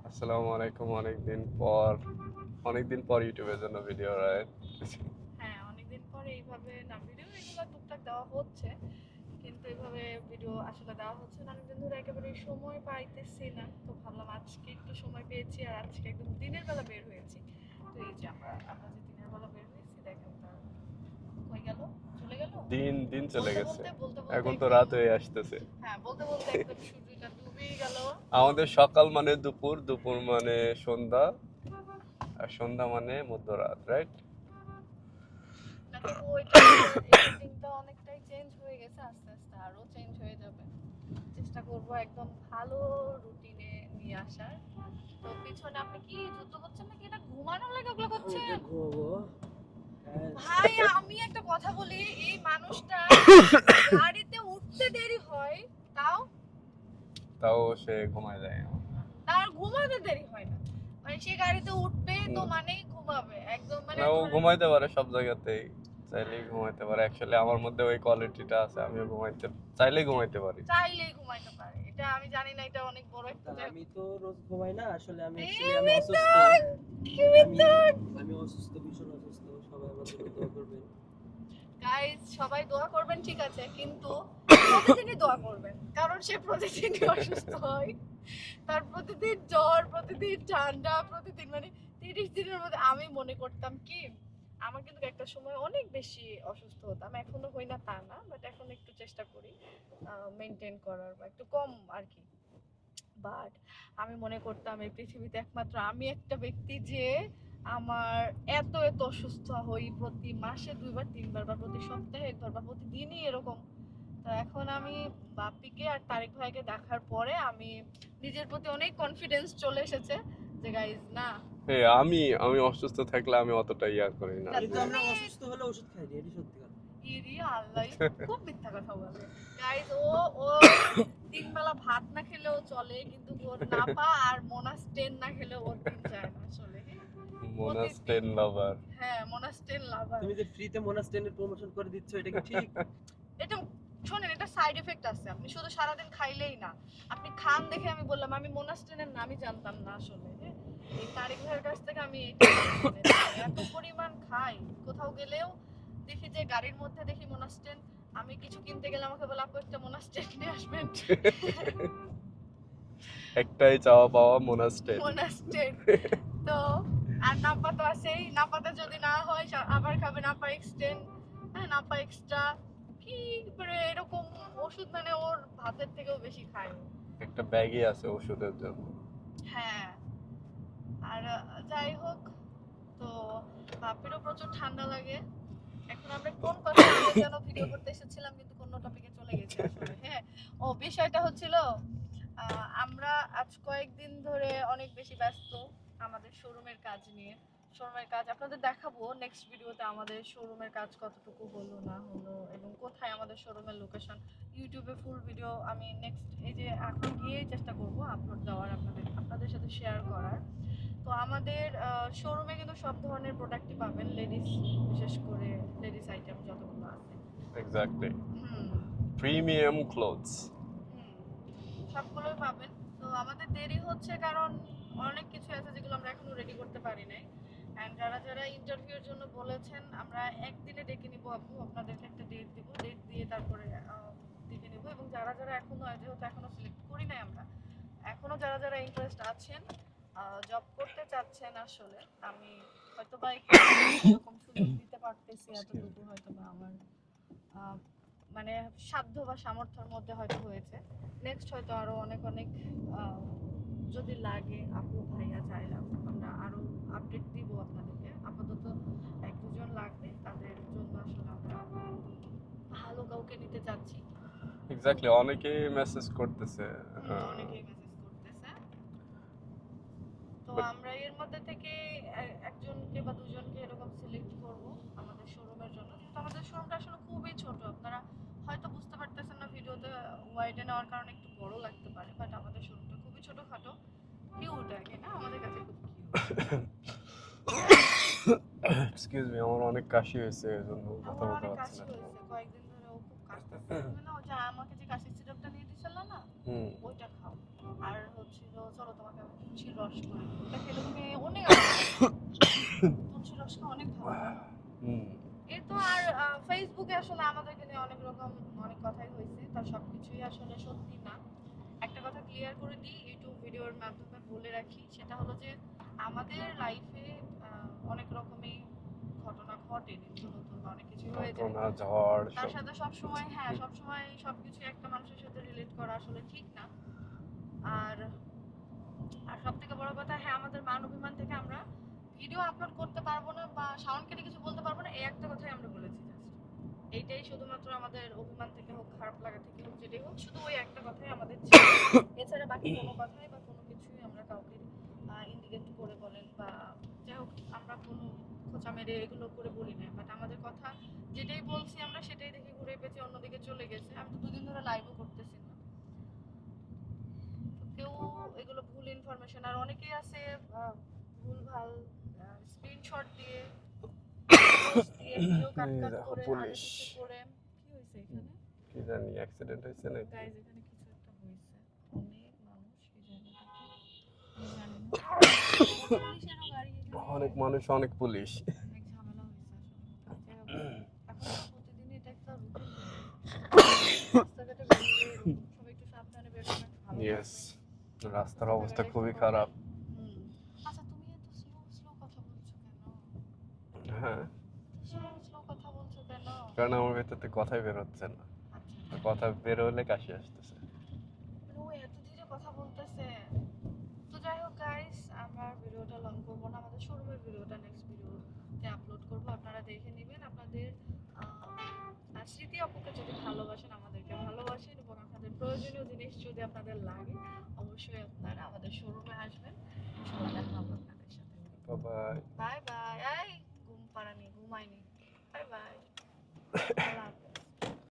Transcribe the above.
আসসালামু আলাইকুম। অনেকদিন পর ইউটিউবের জন্য ভিডিও, রাইট? হ্যাঁ, অনেকদিন পরে এইভাবে না ভিডিও এগুলো টুকটাক দেওয়া হচ্ছে, কিন্তু এইভাবে ভিডিও আসলে দেওয়া হচ্ছে না। অনেকদিন ধরে একেবারে সময় পাইতেছি না, তো ভাবলাম আজকে একটু সময় পেয়েছি আর আজকে একদম দিনের বেলা বের হয়েছি। তো এই যে আমরা যে দিনের বেলা বের হয়েছি, দেখেন তার কই গেল, চলে গেল। দিন দিন চলে বলতে গেছে, বলতে বলতে বলতে এখন তো একদম, রাত হয়ে আসতেছে। হ্যাঁ বলতে বলতে একদম সূর্যটা ডুবেই গেল। আমাদের সকাল মানে দুপুর, দুপুর মানে সন্ধ্যা, আর সন্ধ্যা মানে মধ্যরাত, রাইট? না তবু ওইটার এডিটিংটা অনেকটাই চেঞ্জ হয়ে গেছে, আস্তে আস্তে আরো চেঞ্জ হয়ে যাবে। চেষ্টা করব একদম ভালো রুটিনে নিয়ে আসার। তো পিছনে আপনি কি যুদ্ধ করছেন নাকি এটা ঘুমানোর লাগে ওগুলো করছেন? ঘুমাবো। ভাই আমি একটা কথা বলি, এই মানুষটা গাড়িতে উঠতে দেরি হয়, তাও তাও সে ঘুমায় যায়। তার ঘুমাতে দেরি হয় না, মানে সে গাড়িতে উঠবে তো মানেই ঘুমাবে একদম, মানে না, ও ধরেন ঘুমাইতে পারে সব জায়গাতেই, চাইলেই ঘুমাইতে পারে। অ্যাকচুয়ালি আমার মধ্যে ওই কোয়ালিটিটা আছে, আমিও চাইলেই ঘুমাইতে পারি। চাইলেই ঘুমাইতে পারে। এটা আমি জানি না, এটা অনেক বড় একটা আমি তো রোজ ঘুমাই না আসলে, আমি এই আমি অসুস্থ। মিথ্যান, কি মিথ্যান। আমি অসুস্থ, ভীষণ অসুস্থ। সবাই আমার জন্য দোয়া করবেন। গাইস সবাই দোয়া করবেন, ঠিক আছে, কিন্তু প্রতিদিনই দোয়া করবেন, কারণ সে প্রতিদিনই অসুস্থ হয়। তার প্রতিদিন জ্বর, প্রতিদিন ঠান্ডা, প্রতিদিন, মানে 30 দিনের মধ্যে। আমি মনে করতাম কি, আমার কিন্তু একটা সময় অনেক বেশি অসুস্থ হতাম, এখনো হই না তা না, বাট এখন একটু চেষ্টা করি মেনটেন করার, বা একটু কম আর কি। বাট আমি মনে করতাম এই পৃথিবীতে একমাত্র আমি একটা ব্যক্তি যে আমার এত এত অসুস্থ হই, প্রতি মাসে 2 বার 3 বার, বা প্রতি সপ্তাহে 1 বার, বা প্রতিদিনই এরকম। তো এখন আমি বাপ্পিকে আর তারেক ভাইকে দেখার পরে আমি নিজের প্রতি অনেক কনফিডেন্স চলে এসেছে যে গাইজ না। আমি আমি অসুস্থ থাকলে আমি অতটা করি না। কিন্তু আমরা অসুস্থ হলে ওষুধ খাই না, এটি সত্যি কথা। ইরি আল্লাহ, খুব মিথ্যা কথা বলে গাইজ। ও 3 বেলা ভাত না খেলেও চলে, কিন্তু ওর নাপা আর মোনাস্টেন না খেলেও ওর দিন যায় না আসলে। মোনাস্টেন লাভার। হ্যাঁ, মোনাস্টেন লাভার। তুমি যে ফ্রিতে মোনাস্টেনের প্রমোশন করে দিচ্ছ, এটা কি ঠিক? এটা শোনেন, এটা সাইড এফেক্ট আছে, আপনি শুধু সারাদিন খাইলেই না, আপনি খান দেখে আমি বললাম, আমি মোনাস্টেনের নামই জানতাম না আসলে। হ্যাঁ, এই তারিক ভাইয়ের কাছ থেকে আমি এত পরিমাণ খাই, কোথাও গেলেও দেখি যে গাড়ির মধ্যে দেখি মোনাস্টেন, আমি কিছু কিনতে গেলে আমাকে বলে আপু একটা মোনাস্টেন নিয়ে আসবেন। একটাই চাওয়া পাওয়া, মোনাস্টেন। মোনাস্টেন। তো আর নাপা তো আছেই, নাপাতে যদি না হয় আবার খাবে নাপা এক্সটেন্ড, হ্যাঁ নাপা এক্সট্রা, কি করে এরকম ওষুধ, মানে ওর ভাতের থেকেও বেশি খায় ও। একটা ব্যাগই আছে ওষুধের জন্য। হ্যাঁ, আর যাই হোক, তো বাপেরও প্রচুর ঠান্ডা লাগে। এখন আমরা কোন কথা নিয়ে যেন ভিডিও করতে এসেছিলাম, কিন্তু কোন টপিকে চলে গেছে আসলে। হ্যাঁ, ও বিষয়টা হচ্ছিল আমরা আজ কয়েকদিন ধরে অনেক বেশি ব্যস্ত আমাদের শোরুমের কাজ নিয়ে। শোরুমের কাজ আপনাদের দেখাবো নেক্সট ভিডিওতে, আমাদের শোরুমের কাজ কতটুকু হলো না হলো এবং কোথায় আমাদের শোরুমের লোকেশন। ইউটিউবে ফুল ভিডিও আমি নেক্সট, এই যে এখন গিয়েই চেষ্টা করব আপলোড দেওয়ার, আপনাদের সাথে শেয়ার করার। তো আমাদের শোরুমে কিন্তু সব ধরনের প্রোডাক্টই পাবেন, লেডিস, বিশেষ করে লেডিস আইটেম যতগুলো আছে। এক্স্যাক্টলি। হুম প্রিমিয়াম ক্লোথস। হুম, সবগুলোই পাবেন। তো আমাদের দেরি হচ্ছে কারণ অনেক কিছু আছে যেগুলো আমরা এখনো রেডি করতে পারি নাই। অ্যান্ড যারা যারা ইন্টারভিউর জন্য বলেছেন, আমরা একদিনে ডেকে নিব আপু, আপনাদেরকে একটা ডেট দিব, ডেট দিয়ে তারপরে ডেকে নিব। এবং যারা যারা এখনো, যেহেতু এখনো সিলেক্ট করি নাই আমরা, এখনো যারা যারা ইন্টারেস্ট আছেন, জব করতে চাচ্ছেন আসলে, আমি হয়তো বা এরকম সুযোগ দিতে পারতেছি, এতটুকু হয়তো বা আমার আহ, মানে সাধ্য বা সামর্থ্যের মধ্যে হয়তো হয়েছে। নেক্সট হয়তো আরো অনেক অনেক আহ, যদি লাগে আপু ভাইয়া চাইলাম, আমরা আরো আপডেট দিব আপনাদেরকে। আপাতত 1-2 জন লাগবে, তাদের জন্য আসলে আমরা ভালো কাউকে নিতে চাচ্ছি। এক্স্যাক্টলি, অনেকেই মেসেজ করতেছে। অনেকেই মেসেজ করতেছে। তো But আমরা এর মধ্যে থেকে একজনকে বা দুজনকে এরকম সিলেক্ট করব আমাদের শোরুমের জন্য, যেহেতু আমাদের শোরুমটা আসলে খুবই ছোট। আপনারা হয়তো বুঝতে পারতেছেন না, ভিডিওতে ওয়াইডে নেওয়ার কারণে একটু বড় লাগতে পারে, বাট আমাদের শোরুমটা খুবই ছোটখাটো, কিউট আর কি, না আমাদের কাছে খুব কিউট। এক্সকিউজ মি, আমার অনেক কাশি হয়েছে, এজন্য কথা আমার বলতে অনেক পারছি কাশি না। হয়েছে কয়েকদিন ধরে, ও খুব কাশতেছে। তুমি না ওই যে আমাকে যে কাশির সিরাপটা নিয়ে দিছিল না, হুম। ওইটা খাও। আর হচ্ছিল চলো তোমাকে আমি তুলসীর রস করে দিই। ওটা খেলে তুমি অনেক তুলসীর রসটা অনেক ভালো জানো। হুম এই তো আর ফেসবুকে আসলে আমাদেরকে নিয়ে অনেক রকম অনেক কথাই হয়েছে, তার সবকিছুই আসলে সত্যি না। একটা কথা ক্লিয়ার করে দিই, ইউটিউব ভিডিওর মাধ্যমে বলে রাখি, সেটা হলো যে আমাদের লাইফে অনেক রকমই ঘটনা ঘটে, নিত্য নতুন অনেক কিছু হয়ে যায়। ঘটনা ঝড় তার সব সাথে সবসময় সবসময় সবকিছু একটা মানুষের সাথে রিলেট করা আসলে ঠিক না। আর আর সব থেকে বড় কথা, আমাদের মান অভিমান থেকে আমরা ভিডিও আপলোড করতে পারবো না বা সাউন্ড কেটে কিছু বলতে পারবো না, এই একটা কথাই আমরা বলেছি জাস্ট। এইটাই শুধুমাত্র আমাদের অভিমান থেকে হোক, খারাপ লাগা থেকে হোক, যেটাই হোক, শুধু ওই একটা কথাই আমাদের ছিল। এছাড়া বাকি কোনো কথাই বা কোনো কিছুই আমরা কাউকে ইন্ডিকেট করে বলেন বা যাই হোক, আমরা কোনো খোঁচা মেরে এগুলো করে বলি না। বাট আমাদের কথা যেটাই বলছি আমরা সেটাই দেখে ঘুরে পেঁচে অন্যদিকে চলে গেছে। আমি তো দুদিন ধরে লাইভও করতেছি না। তো কেউ এগুলো ভুল ইনফরমেশন, আর অনেকেই আছে ভুলভাল স্ক্রিনশট দিয়ে পোস্ট দিয়ে ভিডিও কাট এই কাট দেখো করে আগে পুলিশ পিছে করে। কি হয়েছে এখানে? কি জানি অ্যাক্সিডেন্ট হয়েছে নাকি গাইজ এখানে কিছু একটা হয়েছে। অনেক মানুষ এই জায়গাটাতে, আমি জানি না। পুলিশেরও গাড়ি এখানে, অনেক মানুষ অনেক পুলিশ অনেক ঝামেলা হয়েছে আসলে। যাই হোক, এখন তো প্রতিদিনই এটা একটা রুটিন হয়ে গেছে। রাস্তাঘাটে বেরোলে এরকম, সবাই একটু সাবধানে বেরোবেন, ভালো ইয়েস থাকবেন। রাস্তার অবস্থা রাস্তাঘাটে খুবই একটু খারাপ হুম। আচ্ছা, তুমি এত স্লো স্লো কথা বলছো কেন? হ্যাঁ স্লো স্লো কথা বলছো কেন? কারণ আমার ভেতর থেকে কথাই বের হচ্ছে না আচ্ছা, কথা বের হলে কাশি আসতেছে ও এত ধীরে কথা বলতেছে। তো যাই হোক গাইস, আমরা ভিডিওটা লং করবো না, আমাদের শোরুমের ভিডিওটা নেক্সট ভিডিওতে আপলোড করব, আপনারা দেখে নেবেন। আপনাদের স্মৃতি আপুকে যদি ভালোবাসেন, আমাদেরকে ভালোবাসেন এবং আপনাদের প্রয়োজনীয় জিনিস যদি আপনাদের লাগে, অবশ্যই আপনারা আমাদের শোরুমে আসবেন, ইনশাআল্লাহ দেখা হবে আপনাদের সাথে। Bye bye bye. এই ঘুম পাড়ানি, ঘুমাইনি। Bye bye.